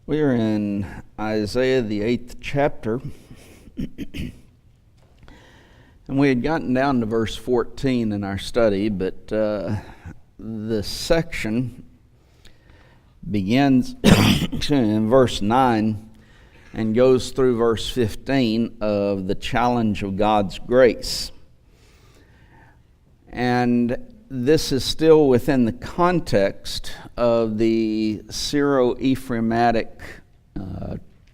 We are in Isaiah, the 8th chapter, and we had gotten down to verse 14 in our study, but the section begins in verse 9 and goes through verse 15 of the challenge of God's grace. And this is still within the context of the Syro-Ephraimitic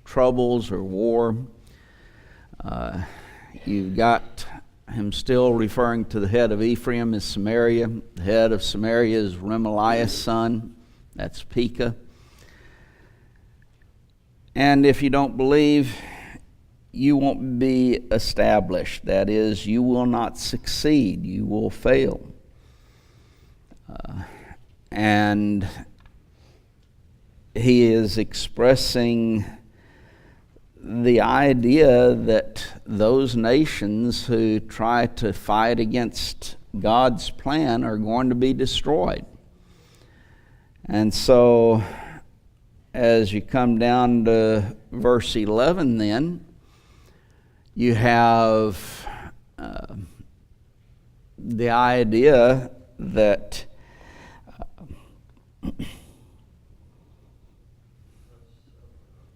troubles or war. You've got him still referring to the head of Ephraim as Samaria. The head of Samaria is Remaliah's son. That's Pekah. And if you don't believe, you won't be established. That is, you will not succeed. You will fail. And he is expressing the idea that those nations who try to fight against God's plan are going to be destroyed. And so, as you come down to verse 11 then, you have the idea that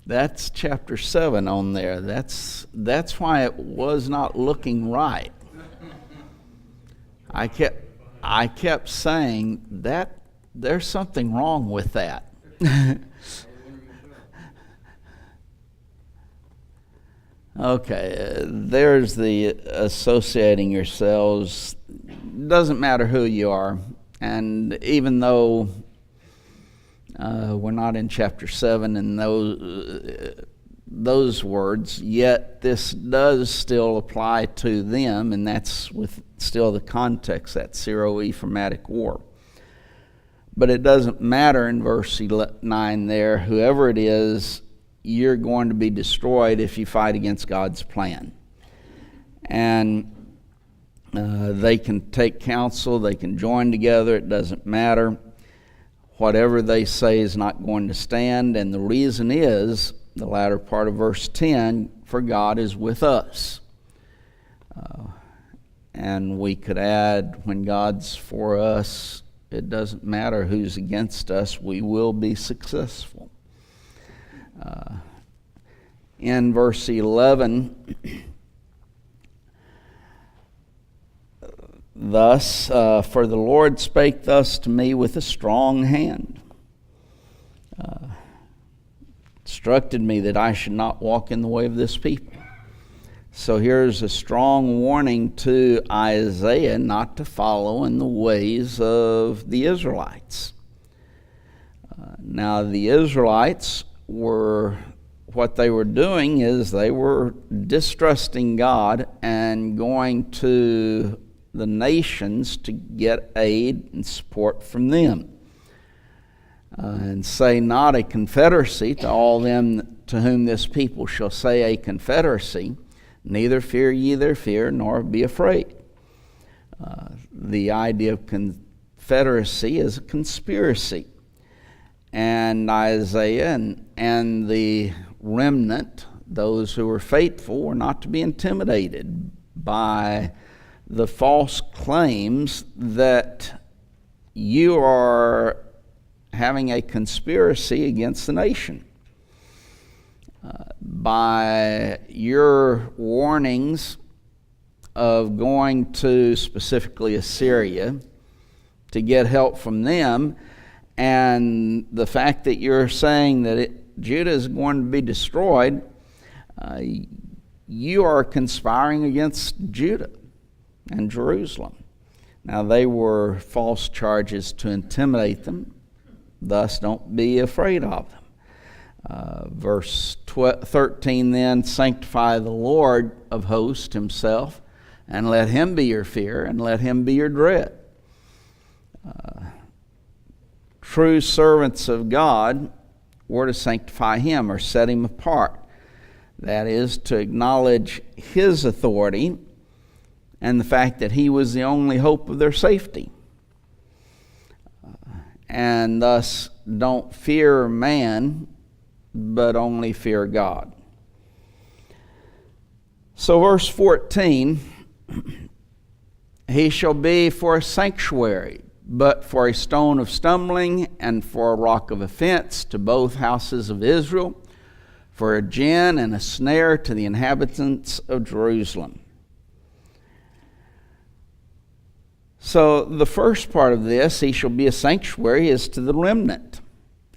that's chapter 7 on there. That's why it was not looking right. I kept saying that there's something wrong with that. Okay, there's the associating yourselves. Doesn't matter who you are. And even though we're not in chapter 7 and those words, yet this does still apply to them, and that's with still the context, that Syro-Ephraimitic war. But it doesn't matter in verse 9 there, whoever it is, you're going to be destroyed if you fight against God's plan. And they can take counsel, they can join together, it doesn't matter. Whatever they say is not going to stand, and the reason is, the latter part of verse 10, for God is with us. And we could add, when God's for us, it doesn't matter who's against us, we will be successful. In verse 11, thus, for the Lord spake thus to me with a strong hand, instructed me that I should not walk in the way of this people. So here's a strong warning to Isaiah not to follow in the ways of the Israelites. Now the Israelites what they were doing is they were distrusting God and going to the nations to get aid and support from them. And say not a confederacy to all them to whom this people shall say a confederacy, neither fear ye their fear, nor be afraid. The idea of confederacy is a conspiracy. And Isaiah and the remnant, those who were faithful, were not to be intimidated by the false claims that you are having a conspiracy against the nation. By your warnings of going to specifically Assyria to get help from them, and the fact that you're saying that Judah is going to be destroyed, you are conspiring against Judah and Jerusalem. Now, they were false charges to intimidate them, thus don't be afraid of them. Verse 13 then, sanctify the Lord of hosts himself, and let him be your fear, and let him be your dread. True servants of God were to sanctify him, or set him apart. That is, to acknowledge his authority and the fact that he was the only hope of their safety. And thus don't fear man, but only fear God. So verse 14, he shall be for a sanctuary, but for a stone of stumbling and for a rock of offense to both houses of Israel, for a gin and a snare to the inhabitants of Jerusalem. So the first part of this, he shall be a sanctuary, is to the remnant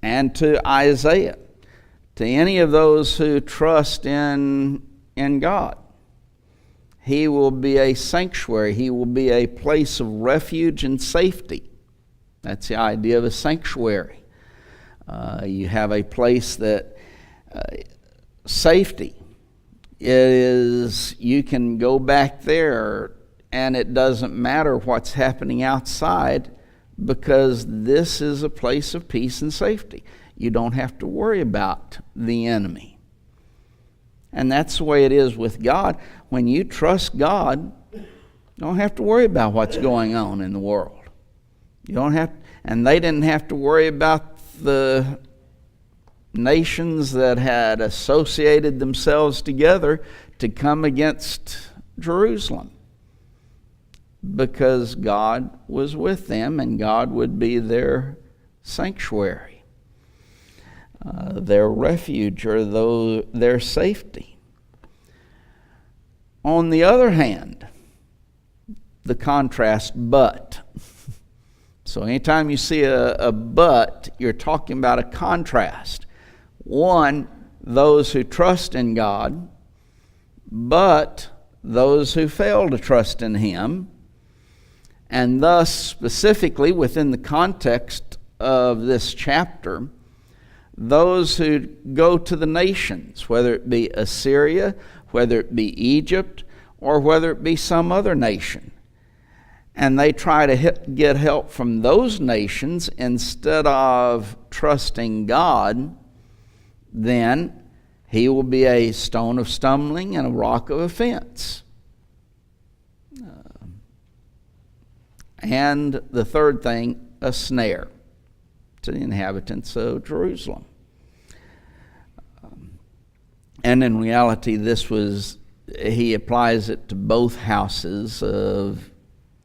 and to Isaiah, to any of those who trust in God. He will be a sanctuary. He will be a place of refuge and safety. That's the idea of a sanctuary. You have a place that safety. It is, you can go back there and it doesn't matter what's happening outside, because this is a place of peace and safety. You don't have to worry about the enemy. And that's the way it is with God. When you trust God, you don't have to worry about what's going on in the world. You don't have, and they didn't have to worry about the nations that had associated themselves together to come against Jerusalem, because God was with them and God would be their sanctuary, their refuge, or their safety. On the other hand, the contrast, but. So anytime you see a but, you're talking about a contrast. One, those who trust in God, but those who fail to trust in Him. And thus, specifically within the context of this chapter, those who go to the nations, whether it be Assyria, whether it be Egypt, or whether it be some other nation, and they try to get help from those nations instead of trusting God, then he will be a stone of stumbling and a rock of offense. And the third thing, a snare to the inhabitants of Jerusalem. And in reality, he applies it to both houses of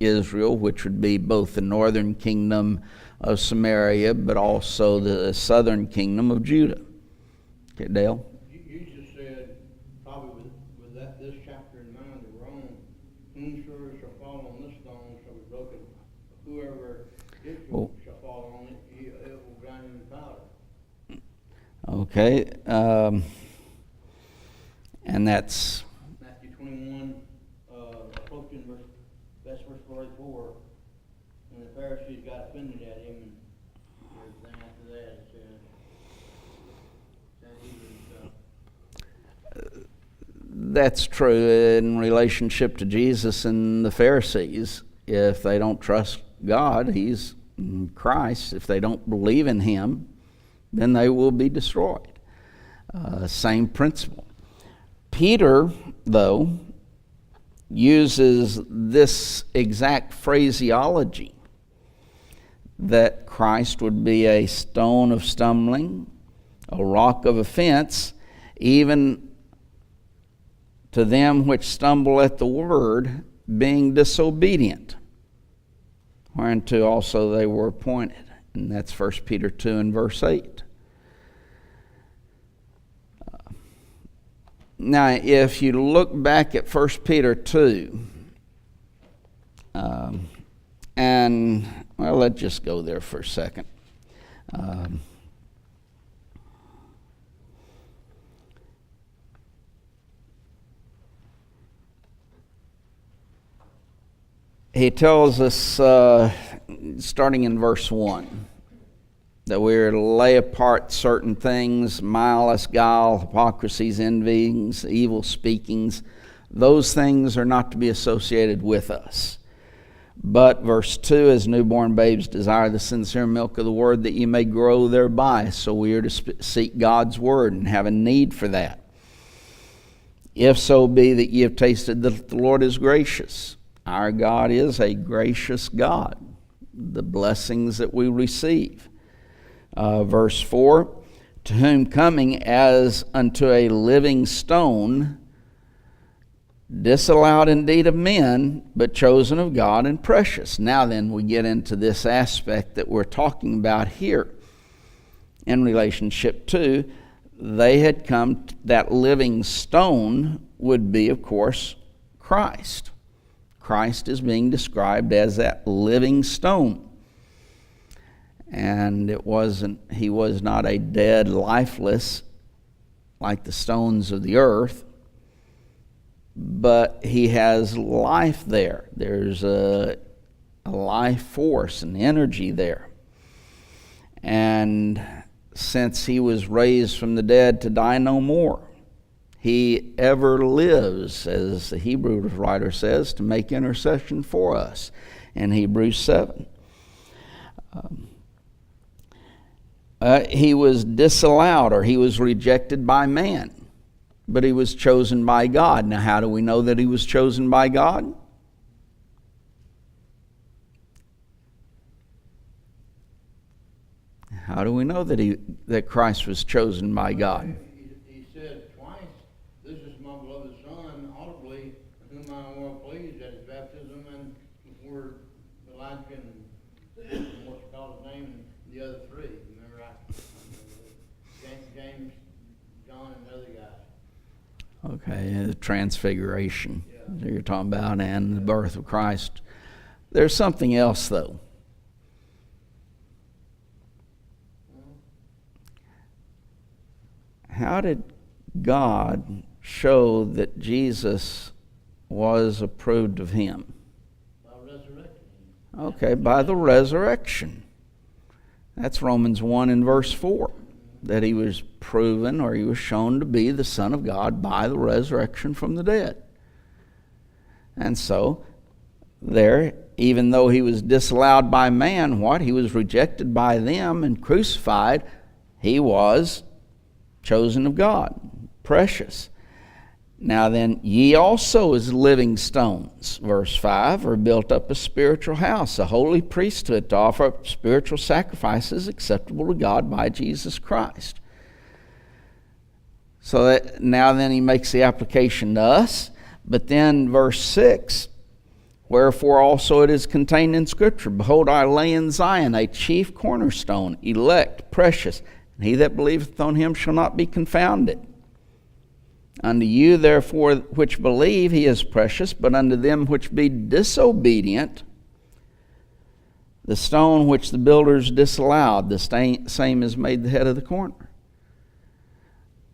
Israel, which would be both the northern kingdom of Samaria, but also the southern kingdom of Judah. Okay, Dale? You just said, probably with this chapter in mind, that we're on, whomsoever shall fall on this stone shall be broken. Whoever it shall fall on it, it will grind him in powder. Okay. And that's Matthew 21, approaching verse 44. And the Pharisees got offended at him, and everything after that it says. That's true in relationship to Jesus and the Pharisees. If they don't trust God, He's Christ. If they don't believe in Him, then they will be destroyed. Same principle. Peter, though, uses this exact phraseology, that Christ would be a stone of stumbling, a rock of offense, even to them which stumble at the word, being disobedient, whereunto also they were appointed. And that's 1 Peter 2 and verse 8. Now, if you look back at 1 Peter 2, and, well, let's just go there for a second. He tells us, starting in verse 1, that we're to lay apart certain things, malice, guile, hypocrisies, envyings, evil speakings. Those things are not to be associated with us. But, verse 2, as newborn babes desire the sincere milk of the word, that ye may grow thereby. So we are to seek God's word and have a need for that. If so be that ye have tasted that the Lord is gracious. Our God is a gracious God. The blessings that we receive. Verse 4, to whom coming as unto a living stone, disallowed indeed of men, but chosen of God and precious. Now then, we get into this aspect that we're talking about here in relationship to, they had come, that living stone would be, of course, Christ. Christ is being described as that living stone. And he was not a dead, lifeless, like the stones of the earth, but he has life there. There's a life force and energy there. And since he was raised from the dead to die no more, he ever lives, as the Hebrew writer says, to make intercession for us in Hebrews 7. He was disallowed, or he was rejected by man, but he was chosen by God. Now, how do we know that he was chosen by God? How do we know that Christ was chosen by God? He said twice, "This is my beloved Son, audibly, in whom I am well pleased," at his baptism, and before Elijah and what's called his name, and the other three. Remember, James, John, and the other guys. Okay, the transfiguration that you're talking about, and the birth of Christ. There's something else, though. How did God show that Jesus was approved of him? By resurrecting him. Okay, by the resurrection. That's Romans 1 and verse 4. That he was proven, or he was shown to be the Son of God by the resurrection from the dead. And so, there, even though he was disallowed by man, he was rejected by them and crucified, he was chosen of God, precious. Now then, ye also as living stones, verse 5, are built up a spiritual house, a holy priesthood, to offer up spiritual sacrifices acceptable to God by Jesus Christ. So that now then he makes the application to us. But then verse 6, wherefore also it is contained in Scripture, behold, I lay in Zion a chief cornerstone, elect, precious, and he that believeth on him shall not be confounded. Unto you, therefore, which believe, he is precious, but unto them which be disobedient, the stone which the builders disallowed, the same is made the head of the corner.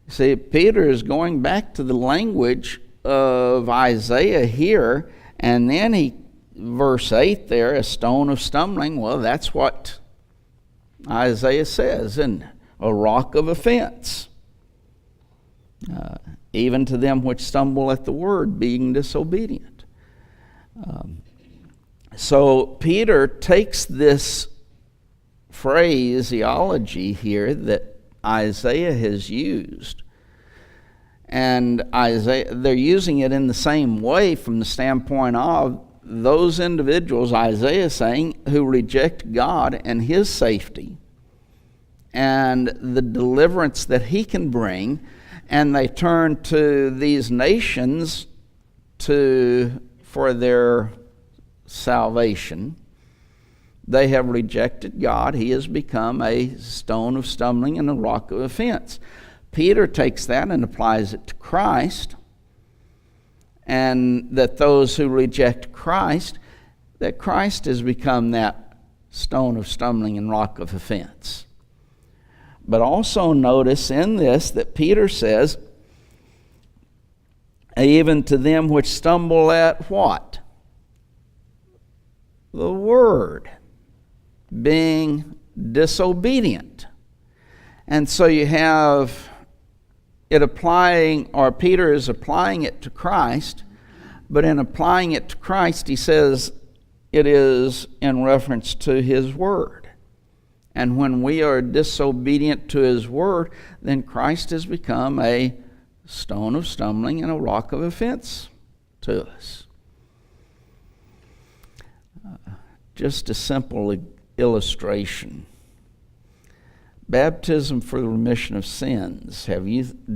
See, Peter is going back to the language of Isaiah here, and then verse 8 there, a stone of stumbling, well, that's what Isaiah says, and a rock of offense. Even to them which stumble at the word, being disobedient. So Peter takes this phraseology here that Isaiah has used, and they're using it in the same way from the standpoint of those individuals, Isaiah saying, who reject God and his safety and the deliverance that he can bring, and they turn to these nations for their salvation. They have rejected God. He has become a stone of stumbling and a rock of offense. Peter takes that and applies it to Christ, and that those who reject Christ, that Christ has become that stone of stumbling and rock of offense. But also notice in this that Peter says, even to them which stumble at what? The word, being disobedient. And so you have it applying, or Peter is applying it to Christ, but in applying it to Christ, he says it is in reference to his word. And when we are disobedient to his word, then Christ has become a stone of stumbling and a rock of offense to us. Just a simple illustration. baptism for the remission of sins. Do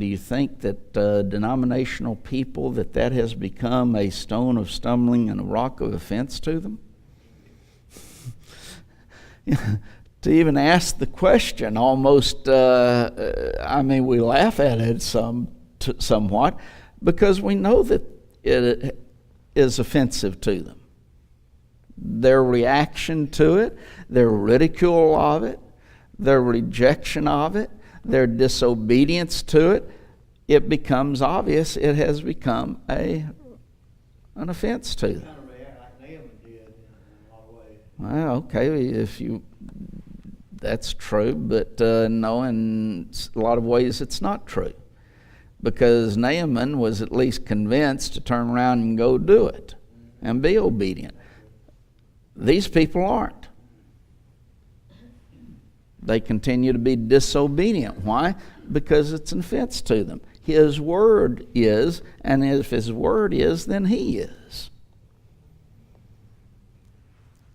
you think that denominational people, that has become a stone of stumbling and a rock of offense to them? To even ask the question almost, we laugh at it somewhat, because we know that it is offensive to them. Their reaction to it, their ridicule of it, their rejection of it, their disobedience to it, it becomes obvious it has become an offense to them. Kind of react like Naaman did in a lot of ways. Well, okay, that's true, but no, in a lot of ways it's not true. Because Naaman was at least convinced to turn around and go do it and be obedient. These people aren't. They continue to be disobedient. Why? Because it's an offense to them. His word is, and if his word is, then he is.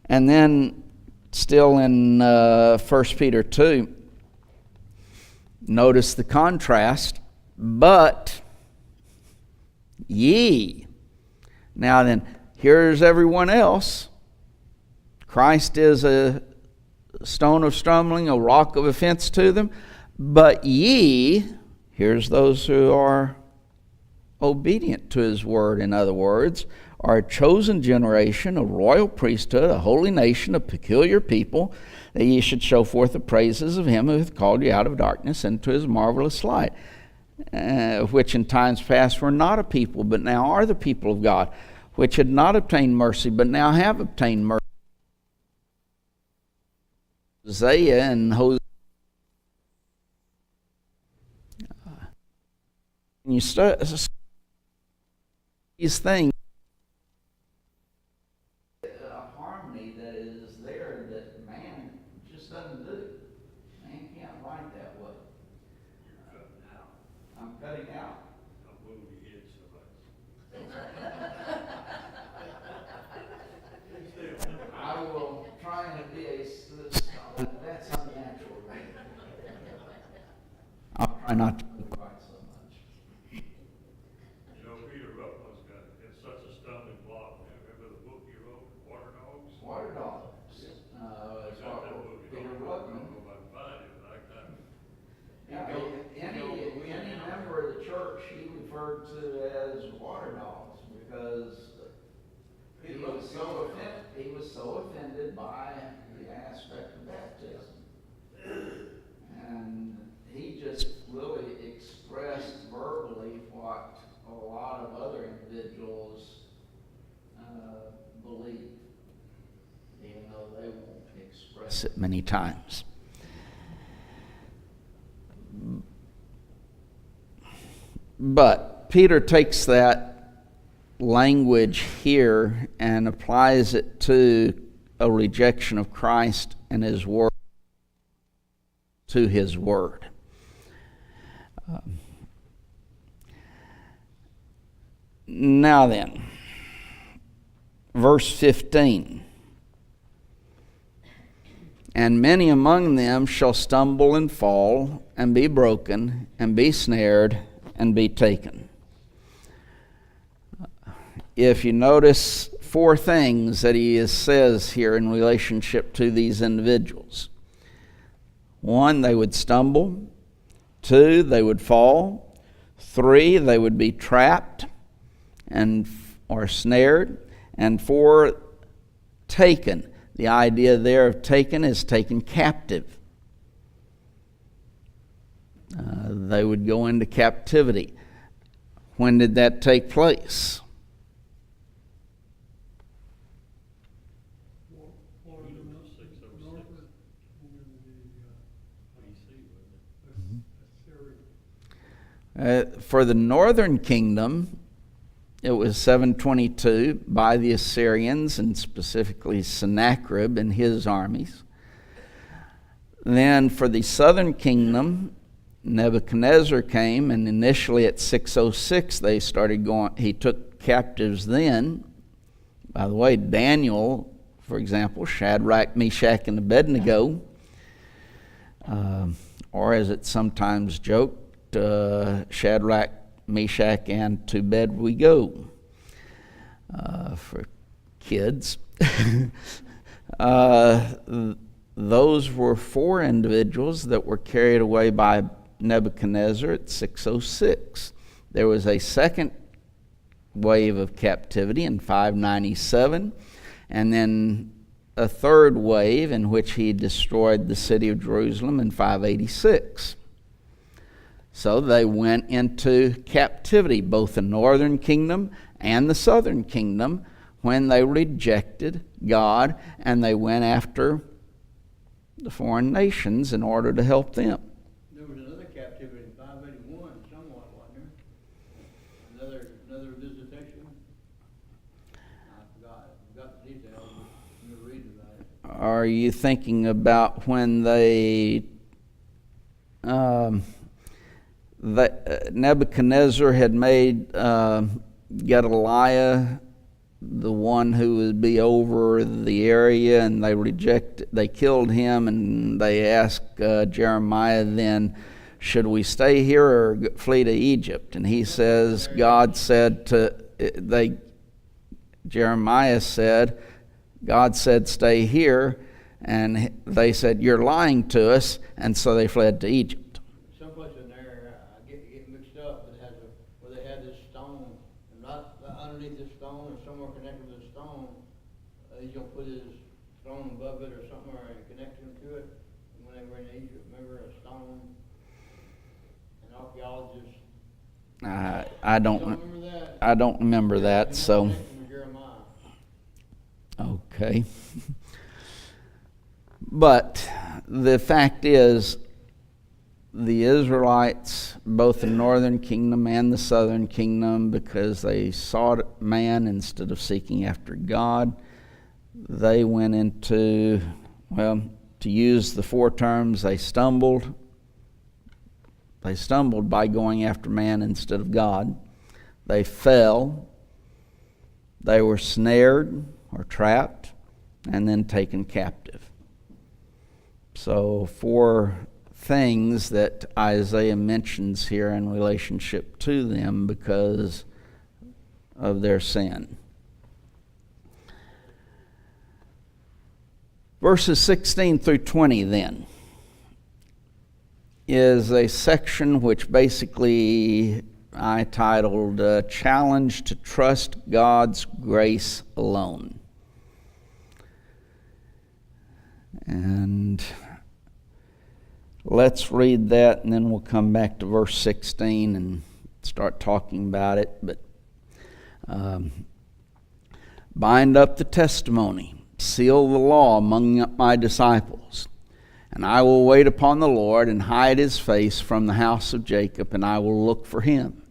And then, still in 1 Peter 2, notice the contrast. But ye. Now then, here's everyone else. Christ is a stone of stumbling, a rock of offense to them. But ye, here's those who are obedient to his word, in other words, are a chosen generation, a royal priesthood, a holy nation, a peculiar people, that ye should show forth the praises of him who hath called you out of darkness into his marvelous light. Which in times past were not a people, but now are the people of God, which had not obtained mercy, but now have obtained mercy. Isaiah and Hosea. You start these things, a harmony that is there that man just doesn't do. Man can't write that way. I'm cutting out. I'm moving your head so much. I will try and be that's unnatural, right? I'll try not to be quite so much. You know, Peter Ruffman's got it's such a stumbling block. Remember the book he wrote, Water Dogs? Water Dogs. It's got that book. Peter I Ruffman. don't know if I can find it, but I can. Any member of the church he referred to as water dogs because he was so offended by the aspect of baptism. And he just really expressed verbally what a lot of other individuals believe, even though they won't express it many times. But Peter takes that language here and applies it to a rejection of Christ and his word, to his word. Now then, verse 15. And many among them shall stumble and fall, and be broken, and be snared, and be taken. If you notice 4 things that he says here in relationship to these individuals. 1, they would stumble. 2, they would fall. 3, they would be trapped or snared. And 4, taken. The idea there of taken is taken captive. They would go into captivity. When did that take place? For the northern kingdom, it was 722 by the Assyrians, and specifically Sennacherib and his armies. Then for the southern kingdom, Nebuchadnezzar came, and initially at 606 they started going. He took captives then. By the way, Daniel, for example, Shadrach, Meshach, and Abednego, or as it's sometimes joked, Shadrach, Meshach, and to bed we go, for kids. Those were 4 individuals that were carried away by Nebuchadnezzar at 606. There was a second wave of captivity in 597, and then a third wave in which he destroyed the city of Jerusalem in 586. So they went into captivity, both the northern kingdom and the southern kingdom, when they rejected God and they went after the foreign nations in order to help them. There was another captivity in 581, somewhat, wasn't there? Another visitation? I forgot the details, but you're reading about it. Are you thinking about when Nebuchadnezzar had made Gedaliah the one who would be over the area, and they killed him, and they asked Jeremiah then, should we stay here or flee to Egypt? And he says, Jeremiah said, God said, stay here. And they said, you're lying to us. And so they fled to Egypt. Someplace in there, I get mixed up, but where they had this stone, and right underneath this stone, or somewhere connected with this stone, he's going to put his stone above it or somewhere and connect him to it. And when they were in Egypt, remember a stone? An archaeologist. I don't remember that? I don't remember that. So With Jeremiah. okay. But the fact is, the Israelites, both the northern kingdom and the southern kingdom, because they sought man instead of seeking after God, they went into, well, to use the 4 terms, they stumbled. They stumbled by going after man instead of God. They fell. They were snared or trapped and then taken captive. So 4 things that Isaiah mentions here in relationship to them because of their sin. Verses 16 through 20 then is a section which basically I titled Challenge to Trust God's Grace Alone. And let's read that, and then we'll come back to verse 16 and start talking about it. But bind up the testimony, seal the law among my disciples. And I will wait upon the Lord and hide his face from the house of Jacob, and I will look for him.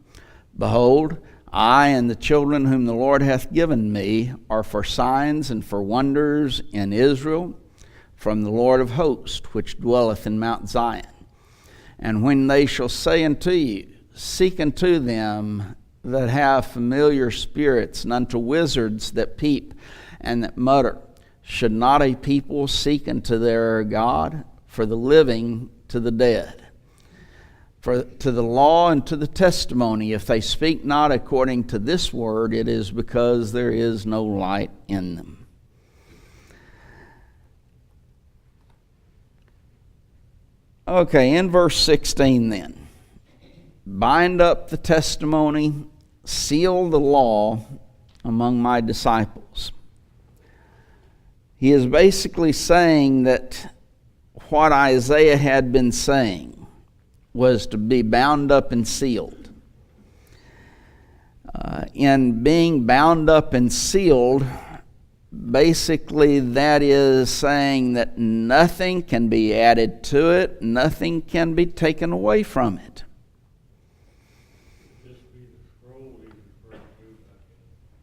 Behold, I and the children whom the Lord hath given me are for signs and for wonders in Israel, from the Lord of hosts, which dwelleth in Mount Zion. And when they shall say unto you, seek unto them that have familiar spirits, and unto wizards that peep and that mutter, should not a people seek unto their God? For the living to the dead, for to the law and to the testimony, if they speak not according to this word, it is because there is no light in them. Okay, in verse 16 then, bind up the testimony, seal the law among my disciples. He is basically saying that what Isaiah had been saying was to be bound up and sealed. In being bound up and sealed, basically that is saying that nothing can be added to it, nothing can be taken away from it. This be the scroll he's referring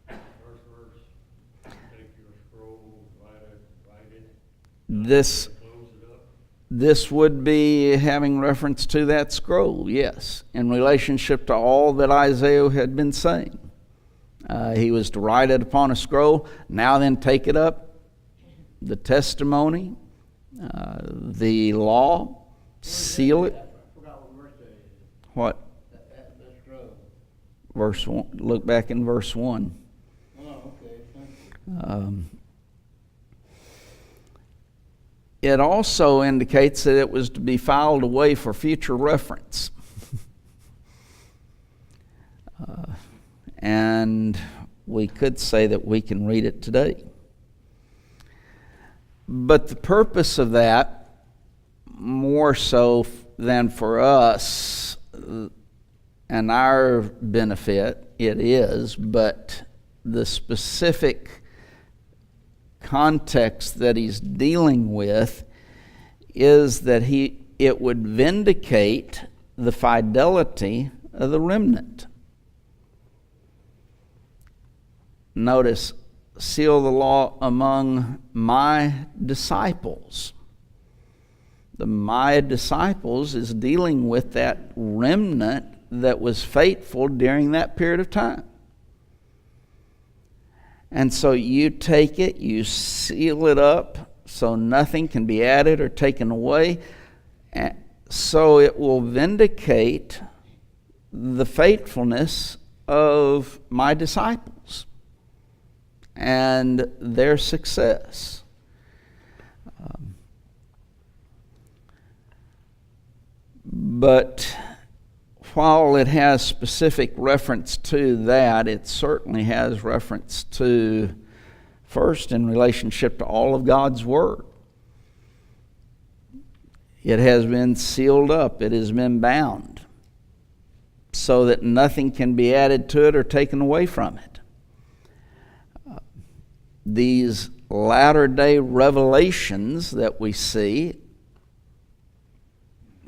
to, first verse. Take your scroll, write in it. This Close it up. This would be having reference to that scroll, yes, in relationship to all that Isaiah had been saying. He was to write it upon a scroll. Now then take it up, the testimony, the law, seal it. I forgot what verse that is. What? That scroll. Verse 1. Look back in verse 1. Oh, okay, thank you. It also indicates that it was to be filed away for future reference. And we could say that we can read it today. But the purpose of that, more so than for us and our benefit, it is, but the specific context that he's dealing with is that it would vindicate the fidelity of the remnant. Notice, seal the law among my disciples. The my disciples is dealing with that remnant that was faithful during that period of time. And so you take it, you seal it up so nothing can be added or taken away. So it will vindicate the faithfulness of my disciples and their success. But while it has specific reference to that, it certainly has reference to, first, in relationship to all of God's Word. It has been sealed up. It has been bound so that nothing can be added to it or taken away from it. These latter-day revelations that we see,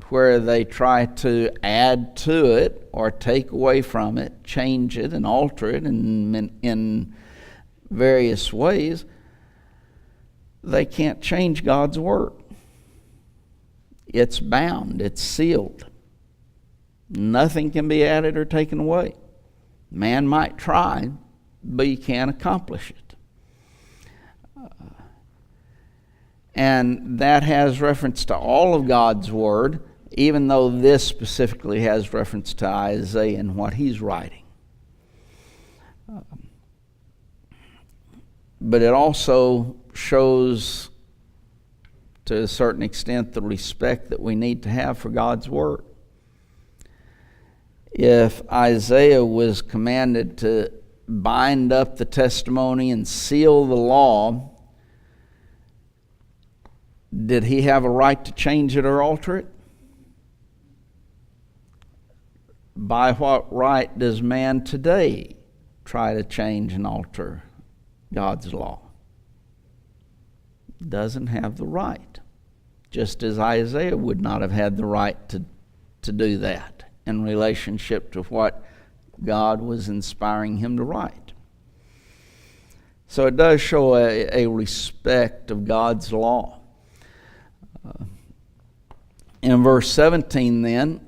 where they try to add to it or take away from it, change it and alter it in various ways, they can't change God's Word. It's bound, it's sealed. Nothing can be added or taken away. Man might try, but you can't accomplish it. And that has reference to all of God's Word, even though this specifically has reference to Isaiah and what he's writing. But it also shows, to a certain extent, the respect that we need to have for God's Word. If Isaiah was commanded to bind up the testimony and seal the law, did he have a right to change it or alter it? By what right does man today try to change and alter God's law? Doesn't have the right. Just as Isaiah would not have had the right to do that in relationship to what God was inspiring him to write. So it does show a respect of God's law. In verse 17 then,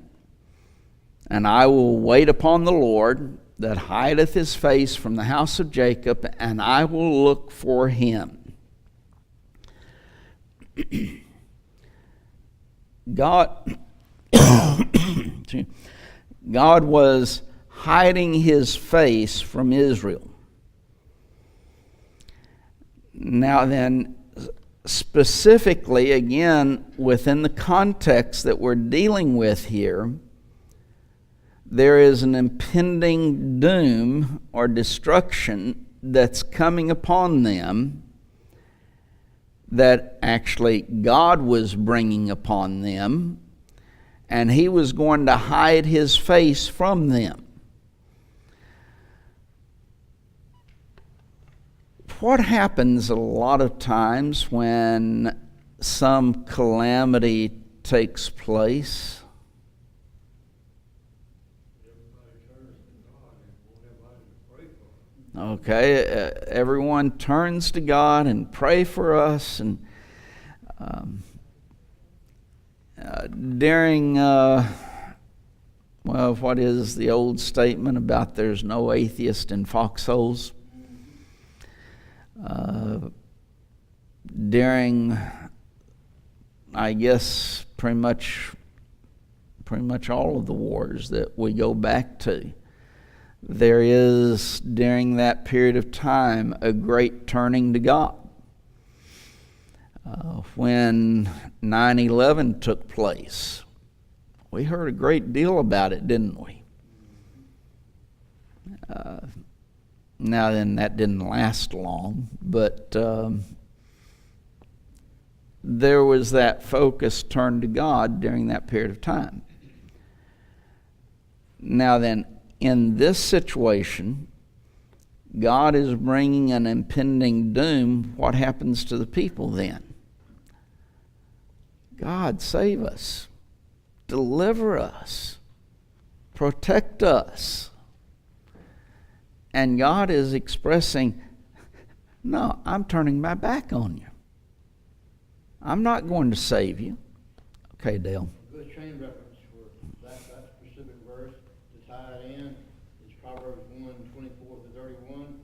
and I will wait upon the Lord that hideth his face from the house of Jacob, and I will look for him. God was hiding his face from Israel. Now then, specifically, again, within the context that we're dealing with here, there is an impending doom or destruction that's coming upon them that actually God was bringing upon them, and he was going to hide his face from them. What happens a lot of times when some calamity takes place? Okay, everyone turns to God and pray for us, and during what is the old statement about there's no atheist in foxholes? During, I guess, pretty much pretty much all of the wars that we go back to. There is, during that period of time, a great turning to God. When 9/11 took place, we heard a great deal about it, didn't we? Now then, that didn't last long, but there was that focus turned to God during that period of time. Now then, in this situation, God is bringing an impending doom. What happens to the people then? God, save us, deliver us, protect us. And God is expressing, no, I'm turning my back on you. I'm not going to save you. Okay, Dale. A good chain reference for that specific verse to tie it in is Proverbs 1:24-31.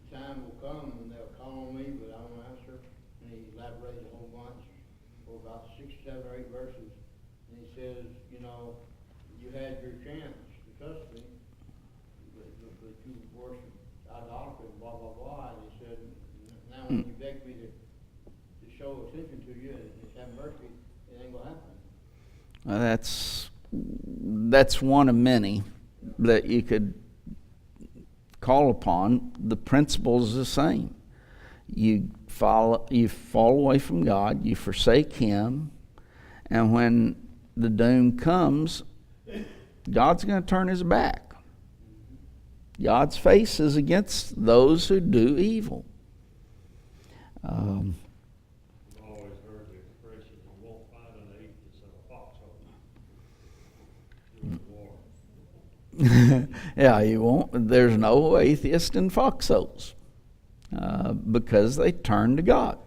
The time will come when they'll call on me, but I won't answer. And he elaborates a whole bunch for about 6, 7, or 8 verses. And he says, you know, you had your chance to trust me, but you worship idolatry, blah, blah, blah. And he said, now when you beg me to show attention to you and have mercy, it ain't going to happen. That's one of many that you could call upon. The principle is the same. You fall away from God, you forsake Him, and when the doom comes, God's going to turn His back. God's face is against those who do evil. I've always heard the expression, you won't find an atheist in a foxhole during the war. Yeah, you won't. There's no atheist in foxholes because they turn to God.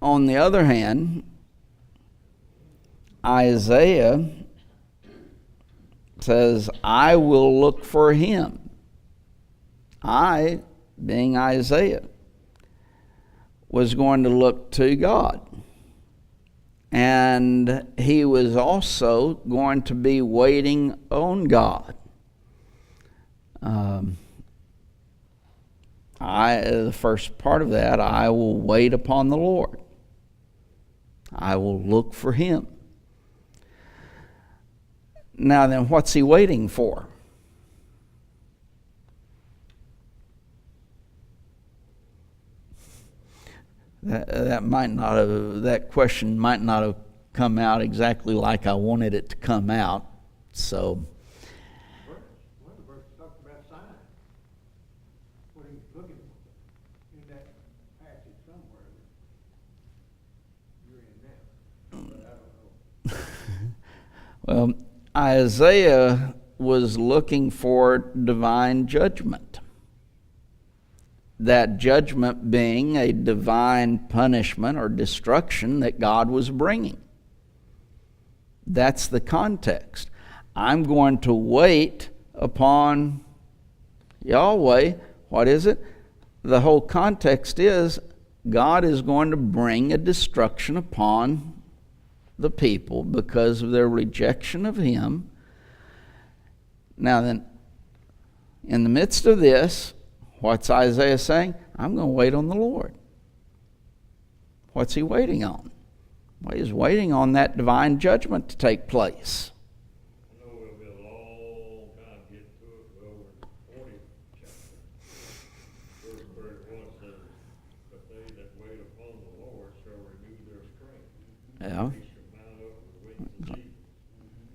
On the other hand, Isaiah says, I will look for him. I, being Isaiah, was going to look to God. And he was also going to be waiting on God. The first part of that, I will wait upon the Lord. I will look for him. Now then, what's he waiting for? That question might not have come out exactly like I wanted it to come out. So, One of the verses talks about signs. What he's looking for in that passage somewhere. You're in there. But I don't know. well, Isaiah was looking for divine judgment. That judgment being a divine punishment or destruction that God was bringing. That's the context. I'm going to wait upon Yahweh. What is it? The whole context is God is going to bring a destruction upon the people because of their rejection of Him. Now then, in the midst of this, what's Isaiah saying? I'm going to wait on the Lord. What's he waiting on? Well, he's waiting on that divine judgment to take place. I know it'll be a long time to get to it, but over the 40th chapter, verse 31 says, but they that wait upon the Lord shall renew their strength. Yeah. They shall mount up with wings as eagles.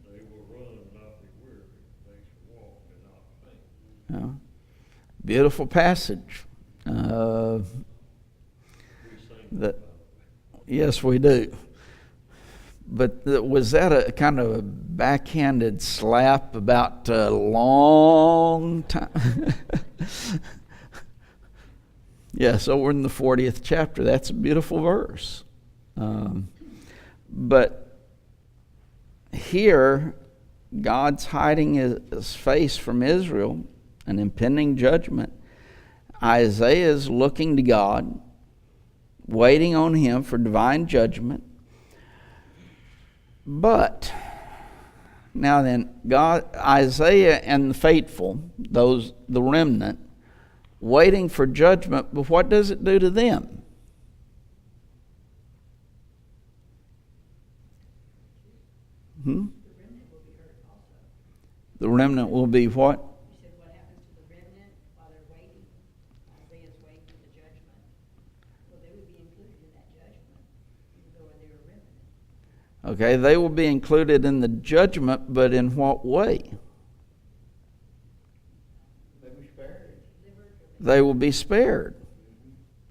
They will run and not be weary. They shall walk and not faint. Yeah. Beautiful passage. Yes, we do. But was that a kind of a backhanded slap about a long time? Yes, over in the 40th chapter. That's a beautiful verse. But here, God's hiding his face from Israel, an impending judgment. Isaiah is looking to God. waiting on him for divine judgment. But now then, God, Isaiah and the faithful, the remnant, waiting for judgment, but what does it do to them? The remnant will be what? You said what happens to the remnant while they're waiting? Isaiah's waiting for the judgment. Well, they would be included in that judgment, even though they were a remnant. Okay, they will be included in the judgment, but in what way? They were spared. They will be spared.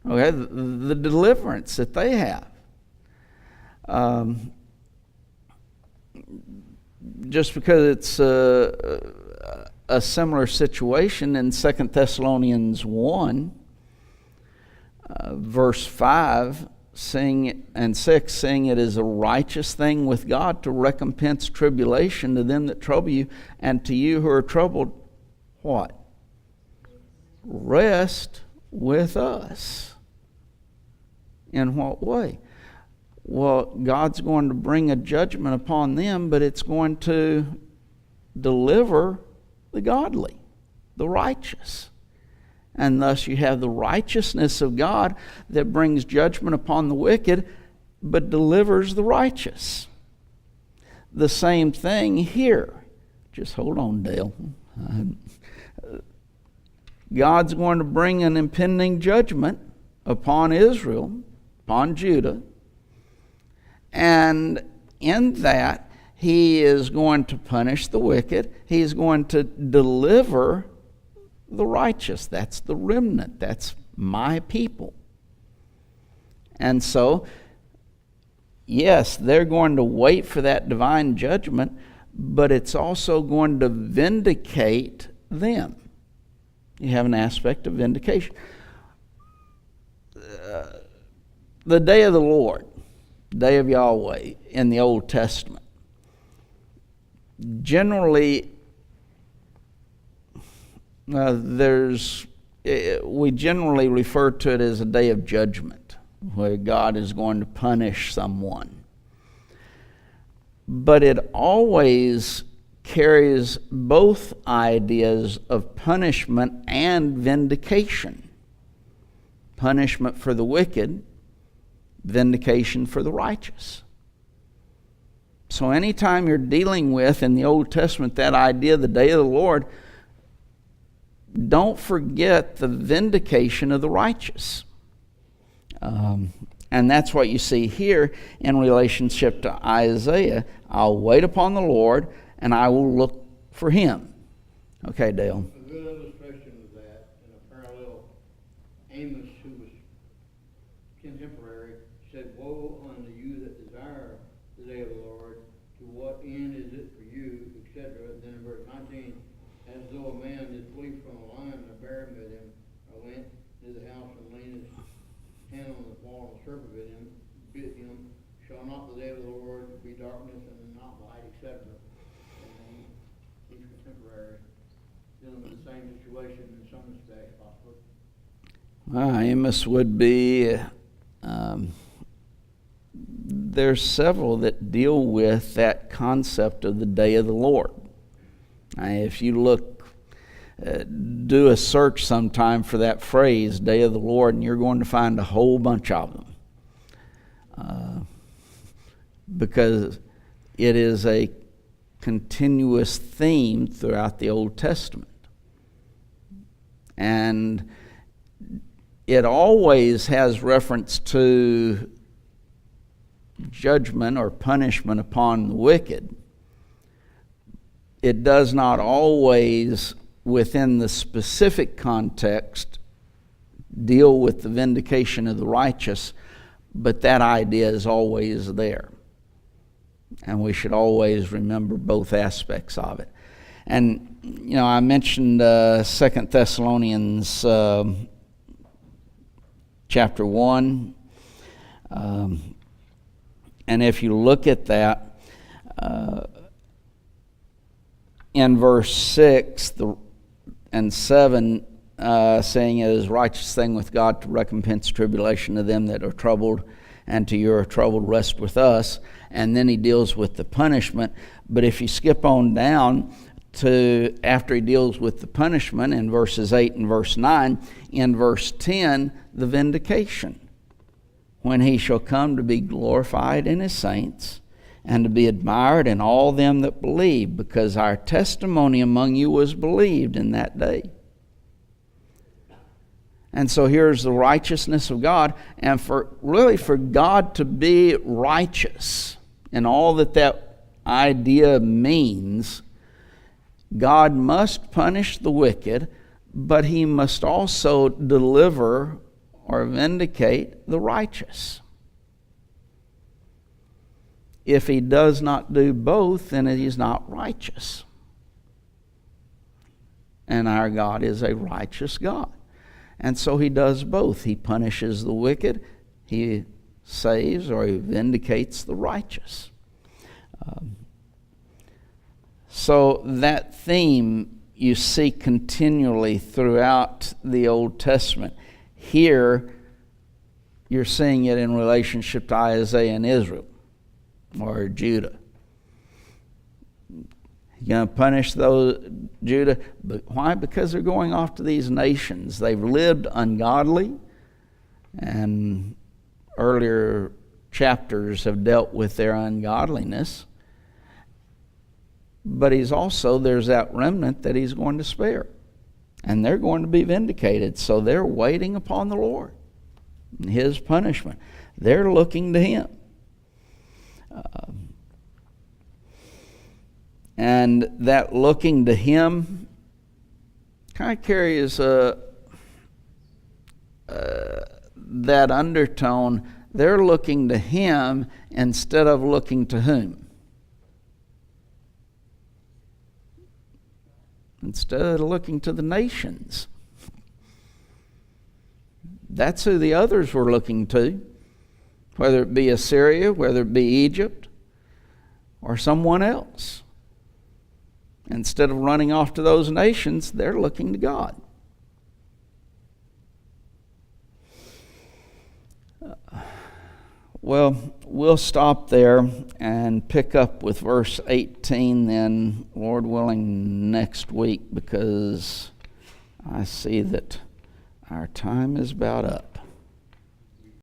Okay, the deliverance that they have. Just because it's a similar situation in 2 Thessalonians 1, verse 5 and 6, saying it is a righteous thing with God to recompense tribulation to them that trouble you, and to you who are troubled, what? Rest with us. In what way? Well, God's going to bring a judgment upon them, but it's going to deliver the godly, the righteous. And thus you have the righteousness of God that brings judgment upon the wicked, but delivers the righteous. The same thing here. Just hold on, Dale. God's going to bring an impending judgment upon Israel, upon Judah. And in that, he is going to punish the wicked. He's going to deliver the righteous. That's the remnant. That's my people. And so, yes, they're going to wait for that divine judgment, but it's also going to vindicate them. You have an aspect of vindication. The day of the Lord, day of Yahweh in the Old Testament, generally we generally refer to it as a day of judgment, where God is going to punish someone. But it always carries both ideas of punishment and vindication. Punishment for the wicked, vindication for the righteous. So anytime you're dealing with, in the Old Testament, that idea of the day of the Lord, don't forget the vindication of the righteous. And that's what you see here in relationship to Isaiah. I'll wait upon the Lord, and I will look for him. Okay, Dale. A good illustration of that, in a parallel, Amos, who was contemporary, said, "Woe unto you that desire the day of the Lord, to what end is it for you," etc. Then in verse 19, "As though a man did flee from a lion, and a bear met him, or went into the house and laid his hand on the wall, and the serpent bit him, shall not the day of the Lord be darkness and not light," etc. And he's contemporary, dealing with the same situation in some respects, possibly. Amos would be... there's several that deal with that concept of the day of the Lord. If you look, do a search sometime for that phrase, day of the Lord, and you're going to find a whole bunch of them. Because it is a continuous theme throughout the Old Testament. And it always has reference to judgment or punishment upon the wicked. It does not always, within the specific context, deal with the vindication of the righteous, but that idea is always there. And we should always remember both aspects of it. And, I mentioned 2 Thessalonians chapter 1. And if you look at that, in verse 6 and 7, saying it is a righteous thing with God to recompense tribulation to them that are troubled, and to your troubled rest with us. And then he deals with the punishment. But if you skip on down to after he deals with the punishment in verses 8 and verse 9, in verse 10, the vindication. When he shall come to be glorified in his saints, and to be admired in all them that believe, because our testimony among you was believed in that day. And so here's the righteousness of God, and for God to be righteous, and all that idea means, God must punish the wicked, but he must also deliver or vindicate the righteous. If he does not do both, then he is not righteous. And our God is a righteous God. And so he does both. He punishes the wicked, he saves or he vindicates the righteous. So that theme you see continually throughout the Old Testament. Here, you're seeing it in relationship to Isaiah and Israel, or Judah. You're going to punish those Judah, but why? Because they're going off to these nations. They've lived ungodly, and earlier chapters have dealt with their ungodliness. But there's that remnant that he's going to spare. And they're going to be vindicated. So they're waiting upon the Lord, his punishment. They're looking to him. And that looking to him kind of carries that undertone. They're looking to him instead of looking to whom? Instead of looking to the nations. That's who the others were looking to, whether it be Assyria, whether it be Egypt, or someone else. Instead of running off to those nations, they're looking to God. Well, we'll stop there and pick up with verse 18 then, Lord willing, next week, because I see that our time is about up.